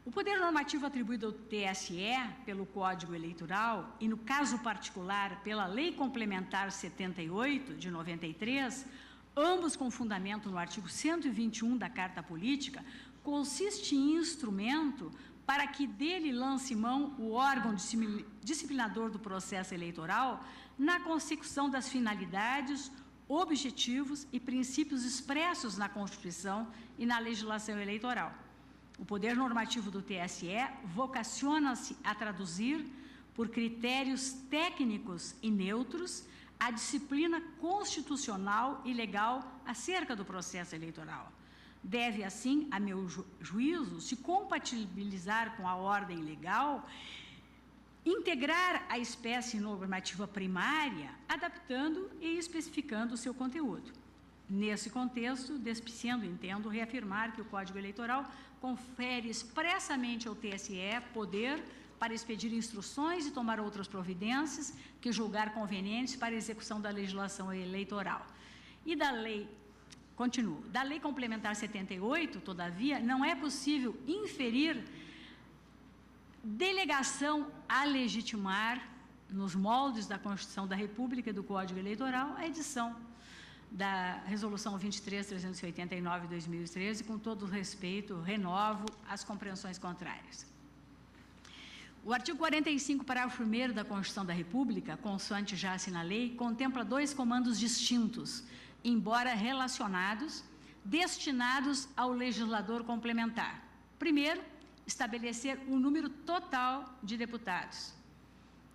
O poder normativo atribuído ao TSE pelo Código Eleitoral e, no caso particular, pela Lei Complementar 78, de 93, ambos com fundamento no artigo 121 da Carta Política, consiste em instrumento para que dele lance mão o órgão disciplinador do processo eleitoral na consecução das finalidades, objetivos e princípios expressos na Constituição e na legislação eleitoral. O poder normativo do TSE vocaciona-se a traduzir, por critérios técnicos e neutros, a disciplina constitucional e legal acerca do processo eleitoral. Deve, assim, a meu juízo, se compatibilizar com a ordem legal, integrar a espécie normativa primária, adaptando e especificando o seu conteúdo. Nesse contexto, despiciando, entendo, reafirmar que o Código Eleitoral confere expressamente ao TSE poder para expedir instruções e tomar outras providências que julgar convenientes para a execução da legislação eleitoral. E da lei, continuo, da Lei Complementar 78, todavia, não é possível inferir delegação a legitimar, nos moldes da Constituição da República e do Código Eleitoral, a edição da Resolução 23.389 de 2013, com todo o respeito, renovo as compreensões contrárias. O artigo 45, parágrafo 1º da Constituição da República, consoante já assinalei, contempla 2 comandos distintos, embora relacionados, destinados ao legislador complementar. Primeiro, estabelecer o número total de deputados.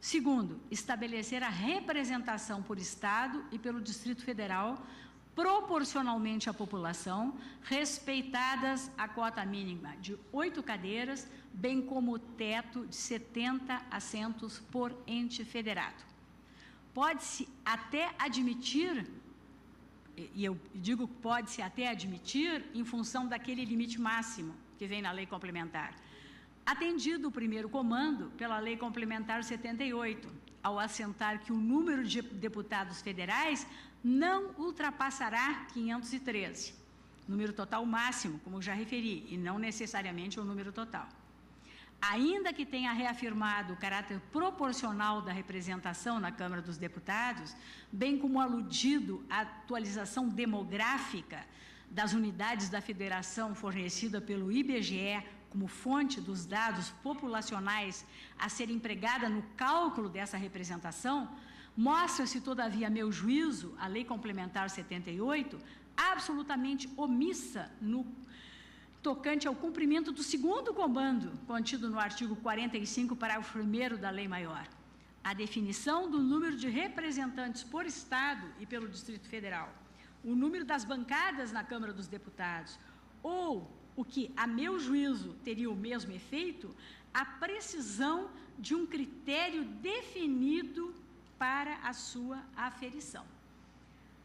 Segundo, estabelecer a representação por Estado e pelo Distrito Federal, proporcionalmente à população, respeitadas a cota mínima de 8 cadeiras, bem como o teto de 70 assentos por ente federado. Pode-se até admitir, e eu digo pode-se até admitir, em função daquele limite máximo que vem na lei complementar, atendido o primeiro comando pela Lei Complementar 78, ao assentar que o número de deputados federais não ultrapassará 513, número total máximo, como já referi, e não necessariamente o número total. Ainda que tenha reafirmado o caráter proporcional da representação na Câmara dos Deputados, bem como aludido à atualização demográfica das unidades da federação fornecida pelo IBGE como fonte dos dados populacionais a ser empregada no cálculo dessa representação, mostra-se, todavia, a meu juízo, a Lei Complementar 78, absolutamente omissa no tocante ao cumprimento do segundo comando, contido no artigo 45, parágrafo 1º da Lei Maior, a definição do número de representantes por Estado e pelo Distrito Federal, o número das bancadas na Câmara dos Deputados, ou, o que, a meu juízo, teria o mesmo efeito, a precisão de um critério definido para a sua aferição.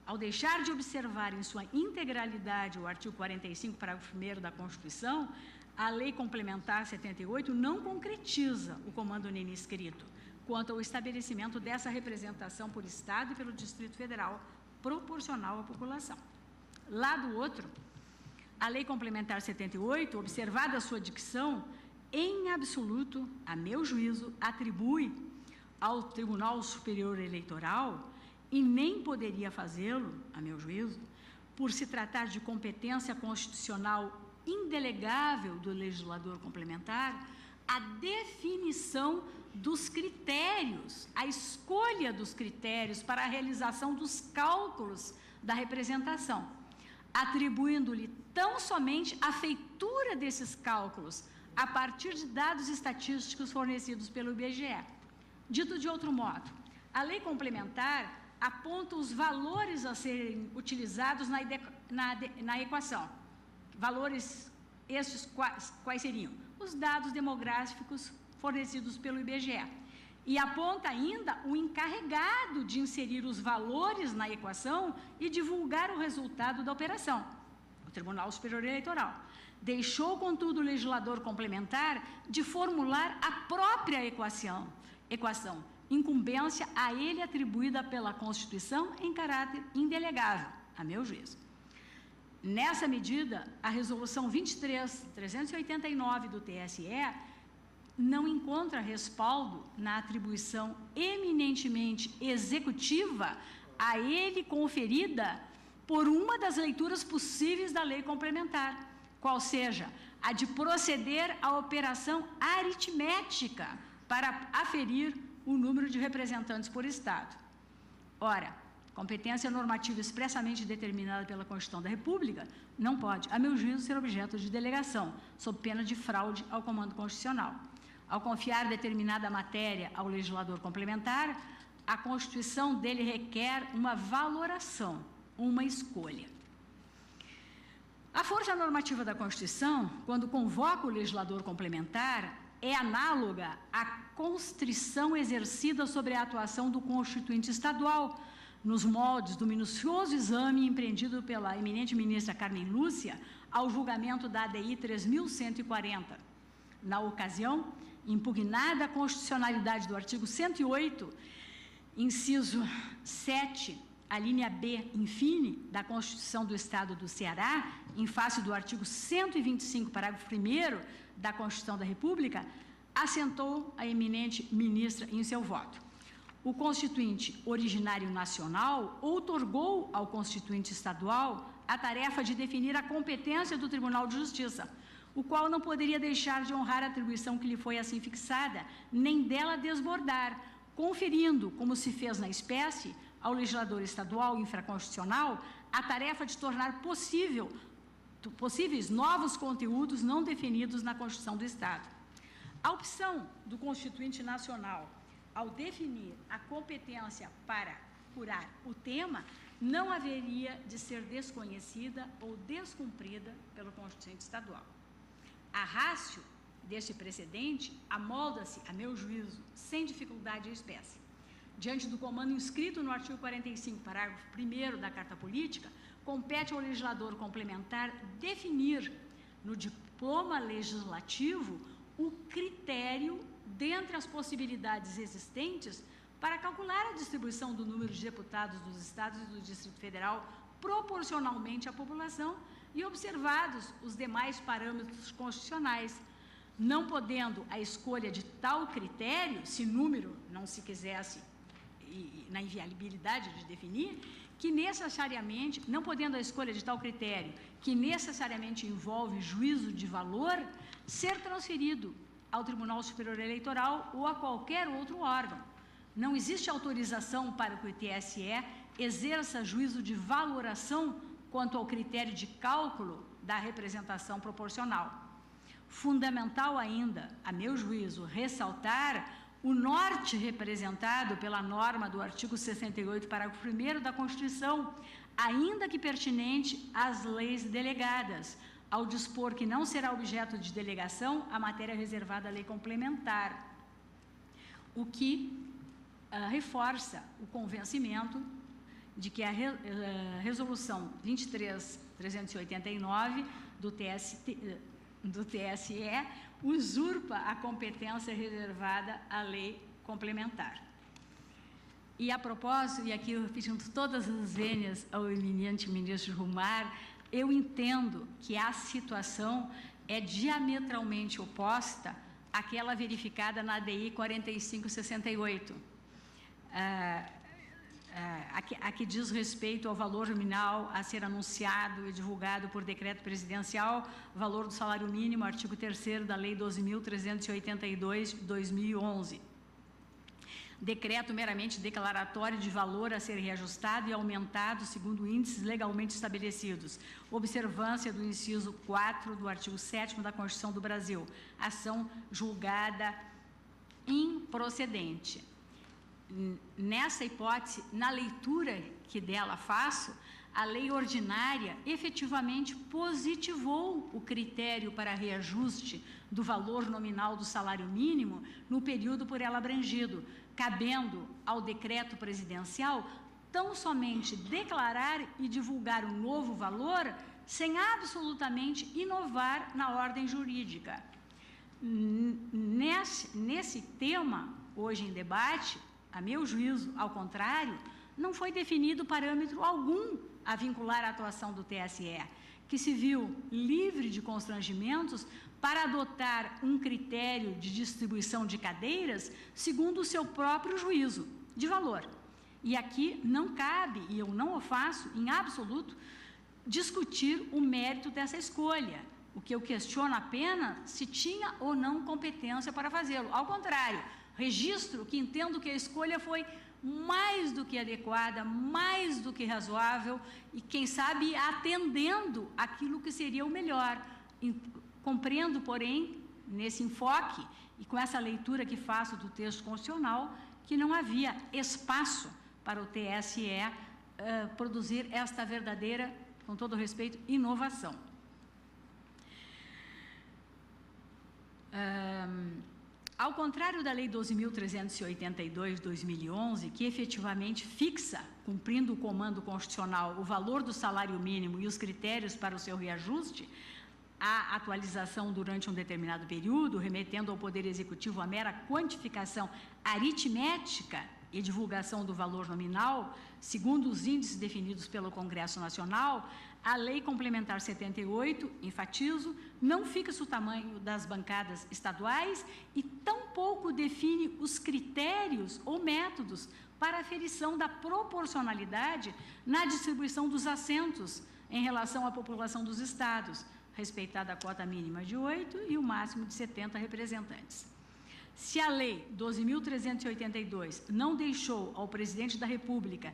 Ao deixar de observar em sua integralidade o artigo 45, parágrafo 1º da Constituição, a Lei Complementar 78 não concretiza o comando nele escrito, quanto ao estabelecimento dessa representação por Estado e pelo Distrito Federal, proporcional à população. Lá do outro, a Lei Complementar 78, observada a sua dicção, em absoluto, a meu juízo, atribui ao Tribunal Superior Eleitoral, e nem poderia fazê-lo, a meu juízo, por se tratar de competência constitucional indelegável do legislador complementar, a definição dos critérios, a escolha dos critérios para a realização dos cálculos da representação, atribuindo-lhe tão somente a feitura desses cálculos a partir de dados estatísticos fornecidos pelo IBGE. Dito de outro modo, a lei complementar aponta os valores a serem utilizados na equação. Valores estes quais seriam? Os dados demográficos fornecidos pelo IBGE. E aponta ainda o encarregado de inserir os valores na equação e divulgar o resultado da operação, o Tribunal Superior Eleitoral. Deixou, contudo, o legislador complementar de formular a própria equação, incumbência a ele atribuída pela Constituição em caráter indelegável, a meu juízo. Nessa medida, a Resolução 23.389 do TSE não encontra respaldo na atribuição eminentemente executiva a ele conferida por uma das leituras possíveis da lei complementar, qual seja a de proceder à operação aritmética para aferir o número de representantes por Estado. Ora, competência normativa expressamente determinada pela Constituição da República não pode, a meu juízo, ser objeto de delegação, sob pena de fraude ao comando constitucional. Ao confiar determinada matéria ao legislador complementar, a Constituição dele requer uma valoração, uma escolha. A força normativa da Constituição, quando convoca o legislador complementar, é análoga à constrição exercida sobre a atuação do Constituinte Estadual, nos moldes do minucioso exame empreendido pela eminente ministra Carmen Lúcia ao julgamento da ADI 3.140. Na ocasião, impugnada a constitucionalidade do artigo 108, inciso 7, a linha B, infine, da Constituição do Estado do Ceará, em face do artigo 125, parágrafo 1º da Constituição da República, assentou a eminente ministra em seu voto. O Constituinte originário nacional outorgou ao Constituinte estadual a tarefa de definir a competência do Tribunal de Justiça, o qual não poderia deixar de honrar a atribuição que lhe foi assim fixada, nem dela desbordar, conferindo, como se fez na espécie, ao legislador estadual infraconstitucional a tarefa de tornar possíveis novos conteúdos não definidos na Constituição do Estado. A opção do Constituinte Nacional, ao definir a competência para curar o tema, não haveria de ser desconhecida ou descumprida pelo Constituinte Estadual. A ratio deste precedente amolda-se, a meu juízo, sem dificuldade de espécie. Diante do comando inscrito no artigo 45, parágrafo 1º da Carta Política, compete ao legislador complementar definir no diploma legislativo o critério dentre as possibilidades existentes para calcular a distribuição do número de deputados dos Estados e do Distrito Federal proporcionalmente à população e observados os demais parâmetros constitucionais, não podendo a escolha de tal critério, se número não se quisesse, na inviabilidade de definir, que necessariamente, não podendo a escolha de tal critério, que necessariamente envolve juízo de valor, ser transferido ao Tribunal Superior Eleitoral ou a qualquer outro órgão. Não existe autorização para que o TSE exerça juízo de valoração quanto ao critério de cálculo da representação proporcional. Fundamental ainda, a meu juízo, ressaltar o norte representado pela norma do artigo 68, parágrafo 1º da Constituição, ainda que pertinente às leis delegadas, ao dispor que não será objeto de delegação a matéria reservada à lei complementar, o que reforça o convencimento de que a Resolução 23.389 do TSE usurpa a competência reservada à lei complementar. E a propósito, e aqui eu pedindo todas as vênias ao eminente ministro Rumar, eu entendo que a situação é diametralmente oposta àquela verificada na ADI 4568, a que diz respeito ao valor nominal a ser anunciado e divulgado por decreto presidencial, valor do salário mínimo, artigo 3º da Lei 12.382, de 2011. Decreto meramente declaratório de valor a ser reajustado e aumentado segundo índices legalmente estabelecidos. Observância do inciso 4 do artigo 7º da Constituição do Brasil. Ação julgada improcedente. Nessa hipótese, na leitura que dela faço, a lei ordinária efetivamente positivou o critério para reajuste do valor nominal do salário mínimo no período por ela abrangido, cabendo ao decreto presidencial tão somente declarar e divulgar um novo valor sem absolutamente inovar na ordem jurídica. Nesse tema, hoje em debate, a meu juízo, ao contrário, não foi definido parâmetro algum a vincular a atuação do TSE, que se viu livre de constrangimentos para adotar um critério de distribuição de cadeiras segundo o seu próprio juízo de valor. E aqui não cabe, e eu não o faço em absoluto, discutir o mérito dessa escolha. O que eu questiono apenas se tinha ou não competência para fazê-lo. Ao contrário, registro que entendo que a escolha foi mais do que adequada, mais do que razoável e, quem sabe, atendendo aquilo que seria o melhor. Compreendo, porém, nesse enfoque e com essa leitura que faço do texto constitucional, que não havia espaço para o TSE produzir esta verdadeira, com todo respeito, inovação. Ao contrário da Lei 12.382 de 2011, que efetivamente fixa, cumprindo o comando constitucional, o valor do salário mínimo e os critérios para o seu reajuste, a atualização durante um determinado período, remetendo ao Poder Executivo a mera quantificação aritmética e divulgação do valor nominal, segundo os índices definidos pelo Congresso Nacional, a Lei Complementar 78, enfatizo, não fixa o tamanho das bancadas estaduais e tampouco define os critérios ou métodos para a aferição da proporcionalidade na distribuição dos assentos em relação à população dos estados, respeitada a cota mínima de 8 e o máximo de 70 representantes. Se a Lei 12.382 não deixou ao Presidente da República,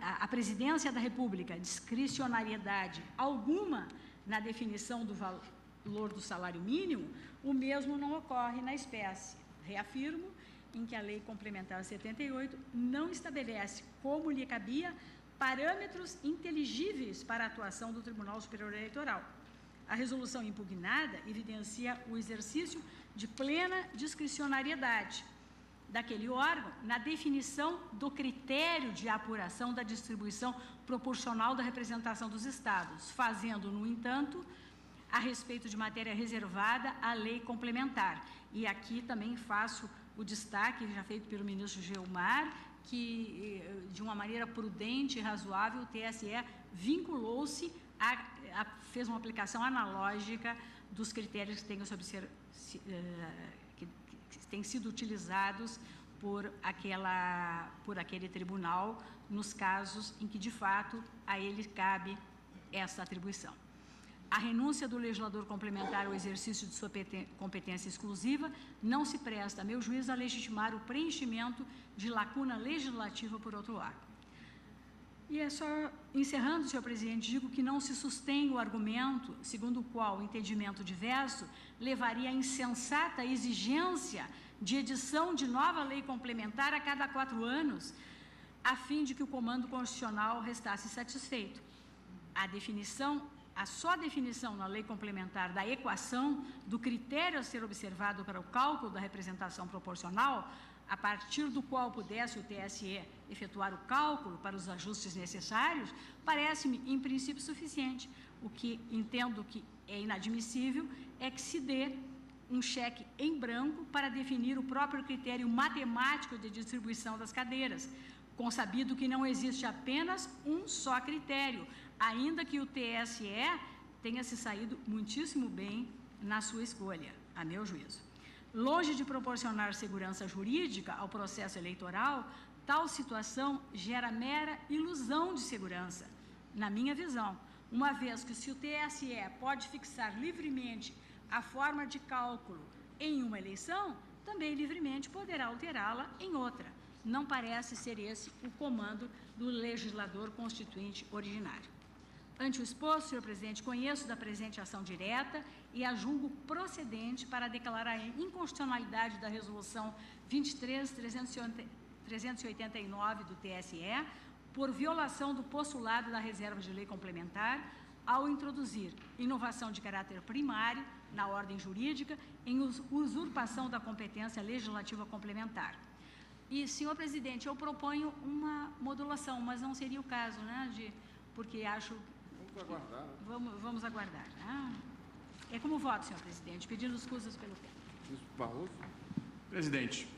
a Presidência da República, discricionariedade alguma na definição do valor do salário mínimo, o mesmo não ocorre na espécie. Reafirmo em que a Lei Complementar 78 não estabelece, como lhe cabia, parâmetros inteligíveis para a atuação do Tribunal Superior Eleitoral. A resolução impugnada evidencia o exercício de plena discricionariedade daquele órgão na definição do critério de apuração da distribuição proporcional da representação dos estados, fazendo, no entanto, a respeito de matéria reservada à lei complementar. E aqui também faço o destaque, já feito pelo ministro Geomar, que, de uma maneira prudente e razoável, o TSE vinculou-se fez uma aplicação analógica dos critérios que têm sido utilizados por aquele tribunal, nos casos em que, de fato, a ele cabe essa atribuição. A renúncia do legislador complementar ao exercício de sua competência exclusiva não se presta, a meu juízo, a legitimar o preenchimento de lacuna legislativa por outro órgão. E é só, encerrando, senhor presidente, digo que não se sustém o argumento segundo o qual o entendimento diverso levaria à insensata exigência de edição de nova lei complementar a cada 4 anos, a fim de que o comando constitucional restasse satisfeito. A só definição na lei complementar da equação do critério a ser observado para o cálculo da representação proporcional, a partir do qual pudesse o TSE efetuar o cálculo para os ajustes necessários, parece-me, em princípio, suficiente. O que entendo que é inadmissível é que se dê um cheque em branco para definir o próprio critério matemático de distribuição das cadeiras, consabido que não existe apenas um só critério, ainda que o TSE tenha se saído muitíssimo bem na sua escolha, a meu juízo. Longe de proporcionar segurança jurídica ao processo eleitoral, tal situação gera mera ilusão de segurança, na minha visão, uma vez que, se o TSE pode fixar livremente a forma de cálculo em uma eleição, também livremente poderá alterá-la em outra. Não parece ser esse o comando do legislador constituinte originário. Ante o exposto, senhor presidente, conheço da presente ação direta e a julgo procedente para declarar a inconstitucionalidade da resolução 23.389 do TSE por violação do postulado da reserva de lei complementar ao introduzir inovação de caráter primário na ordem jurídica em usurpação da competência legislativa complementar. E, senhor presidente, eu proponho uma modulação, mas não seria o caso, né, porque acho... Vamos aguardar, né? Vamos aguardar. É como voto, senhor presidente, pedindo excusas pelo tempo. Ministro Barroso. Presidente,